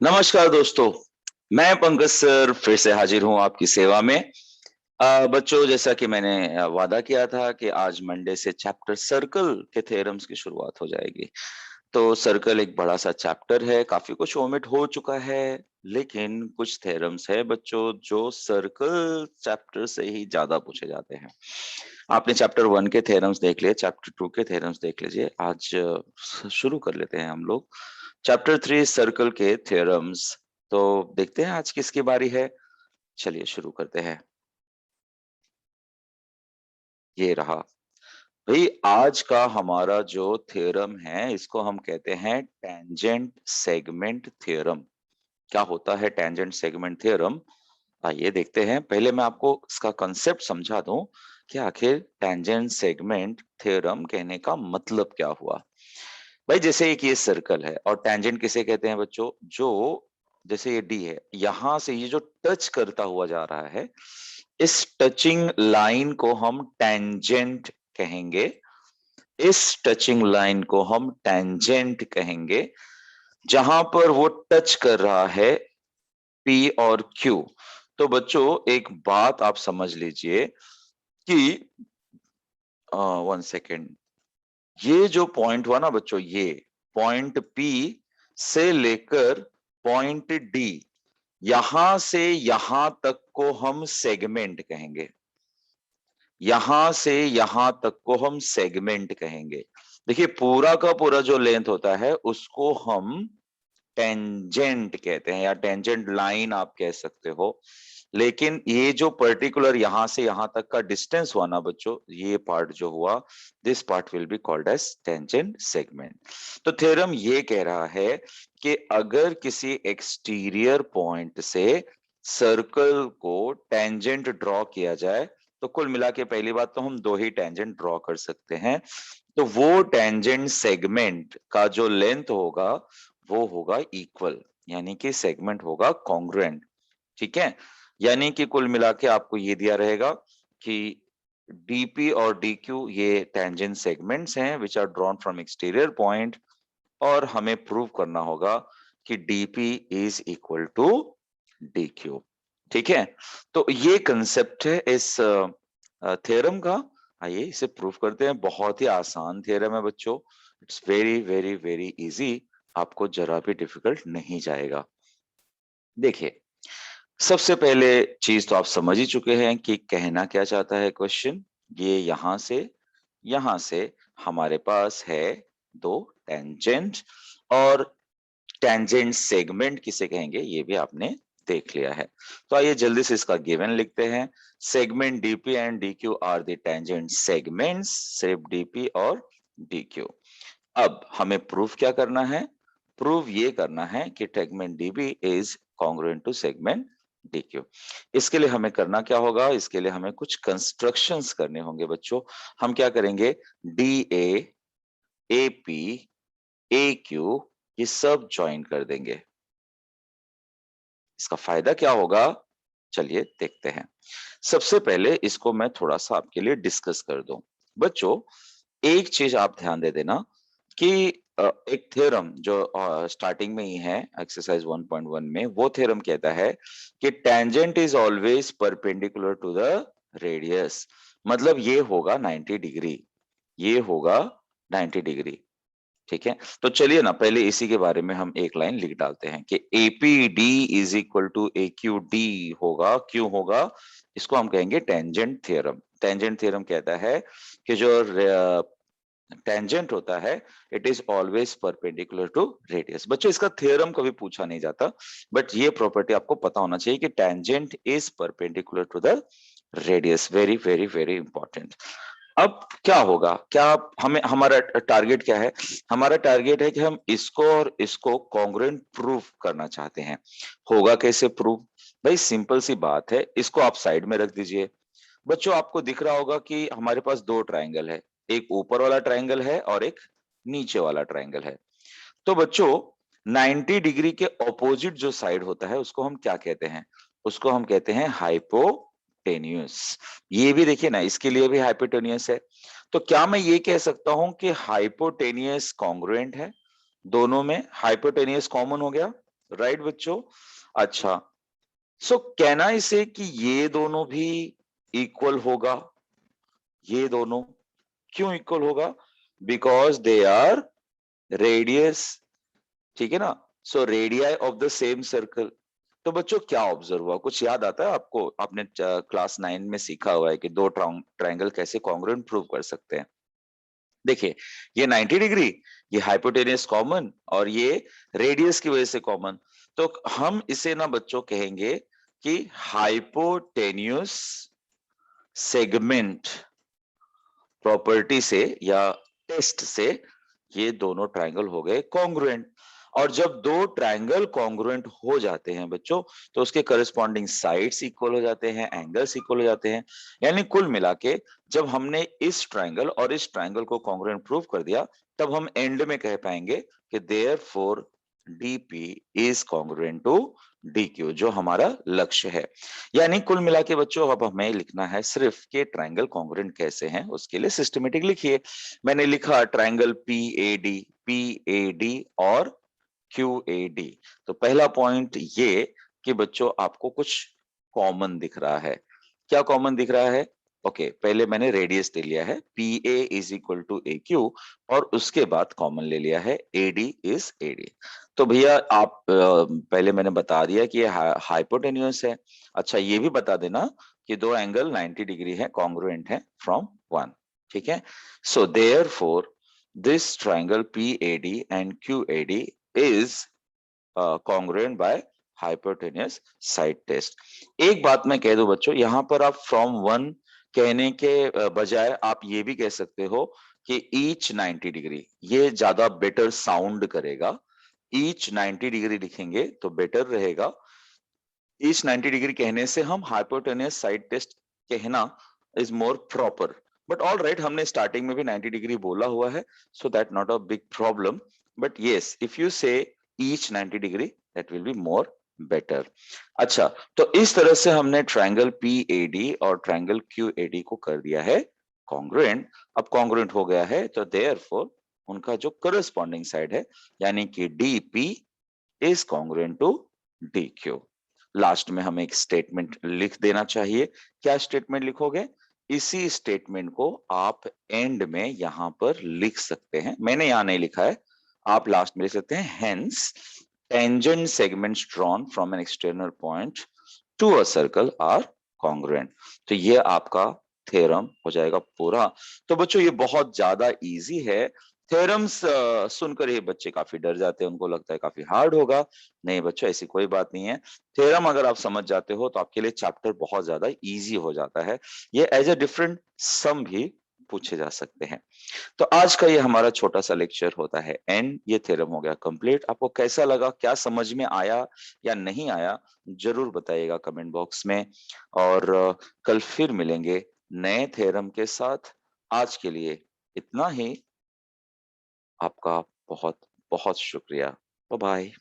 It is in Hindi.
नमस्कार दोस्तों, मैं पंकज सर फिर से हाजिर हूं आपकी सेवा में। बच्चों, जैसा कि मैंने वादा किया था कि आज मंडे से चैप्टर सर्कल के थ्योरम्स की शुरुआत हो जाएगी। तो सर्कल एक बड़ा सा चैप्टर है, काफी कुछ ओमिट हो चुका है, लेकिन कुछ थ्योरम्स है बच्चों जो सर्कल चैप्टर से ही ज्यादा पूछे जाते हैं। आपने चैप्टर 1 के थ्योरम्स देख लिए, चैप्टर 2 के थ्योरम्स देख लीजिए। आज शुरू कर लेते हैं हम लोग चैप्टर 3 सर्कल के थ्योरम्स। तो देखते हैं आज किसकी बारी है। चलिए शुरू करते हैं। ये रहा भाई, आज का हमारा जो थ्योरम है इसको हम कहते हैं टेंजेंट सेगमेंट थ्योरम। क्या होता है टेंजेंट सेगमेंट थ्योरम? आइए देखते हैं। पहले मैं आपको इसका कंसेप्ट समझा दूं कि आखिर टेंजेंट सेगमेंट थ्योरम कहने का मतलब क्या हुआ। भाई, जैसे एक ये सर्कल है और टेंजेंट किसे कहते हैं बच्चों? जो जैसे ये डी है, यहां से ये जो टच करता हुआ जा रहा है, इस टचिंग लाइन को हम टेंजेंट कहेंगे। इस टचिंग लाइन को हम टेंजेंट कहेंगे, जहां पर वो टच कर रहा है पी और क्यू। तो बच्चों, एक बात आप समझ लीजिए कि 1 सेकेंड, ये जो पॉइंट हुआ ना बच्चों, ये पॉइंट पी से लेकर पॉइंट डी, यहां से यहां तक को हम सेगमेंट कहेंगे। यहां से यहां तक को हम सेगमेंट कहेंगे। देखिए, पूरा का पूरा जो लेंथ होता है उसको हम टेंजेंट कहते हैं, या टेंजेंट लाइन आप कह सकते हो। लेकिन ये जो पर्टिकुलर यहां से यहां तक का डिस्टेंस हुआ ना बच्चों, ये पार्ट जो हुआ, this part will be called as tangent segment. तो थ्योरम ये कह रहा है कि अगर किसी एक्सटीरियर पॉइंट से सर्कल को टेंजेंट ड्रॉ किया जाए, तो कुल मिला के पहली बात तो हम दो ही टेंजेंट ड्रॉ कर सकते हैं। तो वो टेंजेंट सेगमेंट का जो लेंथ होगा वो होगा इक्वल, यानी कि सेगमेंट होगा कॉन्ग्रुएंट। ठीक है, यानी कि कुल मिला के आपको ये दिया रहेगा कि डीपी और डीक्यू ये टेंजेंट सेगमेंट्स हैं which are drawn from exterior point, और हमें प्रूव करना होगा कि DP is equal to DQ. ठीक है, तो ये कंसेप्ट है इस थ्योरम का। आइए इसे प्रूव करते हैं। बहुत ही आसान थ्योरम है बच्चों, it's very very very easy, आपको जरा भी डिफिकल्ट नहीं जाएगा। देखिए, सबसे पहले चीज तो आप समझ ही चुके हैं कि कहना क्या चाहता है क्वेश्चन। ये यहां से हमारे पास है दो टेंजेंट, और टेंजेंट सेगमेंट किसे कहेंगे ये भी आपने देख लिया है। तो आइए जल्दी से इसका गिवन लिखते हैं। Segment DP and DQ are the tangent segments, सिर्फ डीपी और डीक्यू। अब हमें प्रूफ क्या करना है? प्रूफ ये करना है कि segment DB is congruent to segment DQ. इसके लिए हमें करना क्या होगा? इसके लिए हमें कुछ कंस्ट्रक्शंस करने होंगे बच्चों। हम क्या करेंगे? D A P A Q ये सब ज्वाइन कर देंगे। इसका फायदा क्या होगा? चलिए देखते हैं। सबसे पहले इसको मैं थोड़ा सा आपके लिए डिस्कस कर दूं। बच्चों, एक चीज आप ध्यान दे देना कि एक थ्योरम जो स्टार्टिंग में ही है एक्सरसाइज 1.1 में, वो थ्योरम कहता है कि tangent is always perpendicular to the radius. मतलब ये होगा 90 डिग्री, ये होगा 90 डिग्री। ठीक है, तो चलिए ना पहले इसी के बारे में हम एक लाइन लिख डालते हैं कि APD is equal to A Q D होगा। क्यों होगा? इसको हम कहेंगे टेंजेंट थ्योरम। टेंजेंट थ्योरम कहता है कि जो टेंजेंट होता है, it is always perpendicular to radius. बच्चों, इसका थ्योरम कभी पूछा नहीं जाता, बट ये प्रॉपर्टी आपको पता होना चाहिए कि tangent is perpendicular to the radius. Very very very important. अब क्या होगा? क्या हमें, हमारा टारगेट क्या है? हमारा टारगेट है कि हम इसको और इसको कॉन्ग्रुएंट प्रूव करना चाहते हैं। होगा कैसे प्रूव? भाई सिंपल सी बात है, इसको आप साइड में रख दीजिए। बच्चों, आपको दिख रहा होगा कि हमारे पास दो ट्रायंगल है, एक ऊपर वाला ट्रायंगल है और एक नीचे वाला ट्रायंगल है। तो बच्चों, 90 डिग्री के ऑपोजिट जो साइड होता है उसको हम क्या कहते हैं? उसको हम कहते हैं हाइपोटेन्यूस। ये भी देखिए ना, इसके लिए भी हाइपोटेन्यूस है। तो क्या मैं ये कह सकता हूं कि हाइपोटेन्यूस कॉन्ग्रुएंट है? दोनों में हाइपोटेन्यूस कॉमन हो गया। राइट बच्चों? अच्छा, सो कैन आई से कि ये दोनों भी इक्वल होगा? ये दोनों क्यों इक्वल होगा? बिकॉज दे आर रेडियस, ठीक है ना? So radii of the same circle. तो बच्चों क्या ऑब्जर्व हुआ, कुछ याद आता है आपको? आपने क्लास 9 में सीखा हुआ है कि दो ट्रायंगल कैसे कॉन्ग्रुएंट प्रूव कर सकते हैं। देखिए, ये 90 डिग्री, ये हाइपोटेनियस कॉमन और ये रेडियस की वजह से कॉमन। तो हम इसे ना बच्चों कहेंगे कि हाइपोटेन्यूस सेगमेंट प्रॉपर्टी से या टेस्ट से ये दोनों ट्रायंगल हो गए कॉन्ग्रुएंट। और जब दो ट्रायंगल कॉन्ग्रुएंट हो जाते हैं बच्चों, तो उसके करस्पॉन्डिंग साइड्स इक्वल हो जाते हैं, एंगल्स इक्वल हो जाते हैं। यानी कुल मिला के जब हमने इस ट्रायंगल और इस ट्रायंगल को कॉन्ग्रुएंट प्रूव कर दिया, तब हम एंड में कह पाएंगे कि therefore DP is congruent to DQ, जो हमारा लक्ष्य है। यानी कुल मिला के बच्चों अब हमें लिखना है सिर्फ कि ट्रायंगल कॉन्ग्रुएंट कैसे हैं, उसके लिए सिस्टमेटिक लिखिए। मैंने लिखा ट्रायंगल पी ए डी और क्यू ए डी। तो पहला पॉइंट ये कि बच्चों आपको कुछ कॉमन दिख रहा है। क्या कॉमन दिख रहा है? ओके, पहले मैंने रेडियस ले लिया है, P A is equal to A Q, और उसके बाद कॉमन ले लिया है A D is A D. तो भैया आप पहले मैंने बता दिया कि ये हाइपोटेन्यूस है। अच्छा, ये भी बता देना कि दो एंगल 90 डिग्री है, कॉन्ग्रुएंट है फ्रॉम वन, ठीक है? So therefore this triangle PAD and QAD is congruent by hypotenuse side test। एक बात मैं कह दूं बच्चों, यहां पर आप फ्रॉम वन कहने के बजाय आप ये भी कह सकते हो कि ईच 90 डिग्री, ये ज्यादा बेटर साउंड करेगा। ईच 90 डिग्री लिखेंगे तो बेटर रहेगा। ईच 90 डिग्री कहने से हम हाइपोटेनियस साइड टेस्ट कहना is more proper. But all right, हमने स्टार्टिंग में भी 90 डिग्री बोला हुआ है, so that not a big problem. But yes, if you say each 90 degree that will be more better. अच्छा, तो इस तरह से हमने ट्रायंगल PAD और ट्रायंगल QAD को कर दिया है कॉन्ग्रुएंट। अब कॉन्ग्रुएंट हो गया है तो देयरफॉर उनका जो करस्पॉन्डिंग साइड है, यानी कि DP is congruent to DQ। Last में हमें एक स्टेटमेंट लिख देना चाहिए। क्या स्टेटमेंट लिखोगे? इसी स्टेटमेंट को आप एंड में यहां पर लिख सकते हैं। मैंने यहां नहीं लिखा है, आप लास्ट में लिख सकते हैं, hence tangent segments drawn from an external point to a circle are congruent. तो ये आपका थ्योरम हो जाएगा पूरा। तो बच्चों ये बहुत ज्यादा इजी है। थ्योरम्स सुनकर ये बच्चे काफी डर जाते हैं, उनको लगता है काफी हार्ड होगा। नहीं बच्चों, ऐसी कोई बात नहीं है। थ्योरम अगर आप समझ जाते हो तो आपके लिए चैप्टर बहुत ज्यादा इजी हो जाता है। ये एज ए डिफरेंट सम भी पूछे जा सकते हैं। तो आज का ये हमारा छोटा सा लेक्चर होता है एंड। ये थ्योरम हो गया कंप्लीट। आपको कैसा लगा, क्या समझ में आया या नहीं आया, जरूर बताइएगा कमेंट बॉक्स में। और कल फिर मिलेंगे नए थ्योरम के साथ। आज के लिए इतना ही। आपका बहुत बहुत शुक्रिया। Bye bye.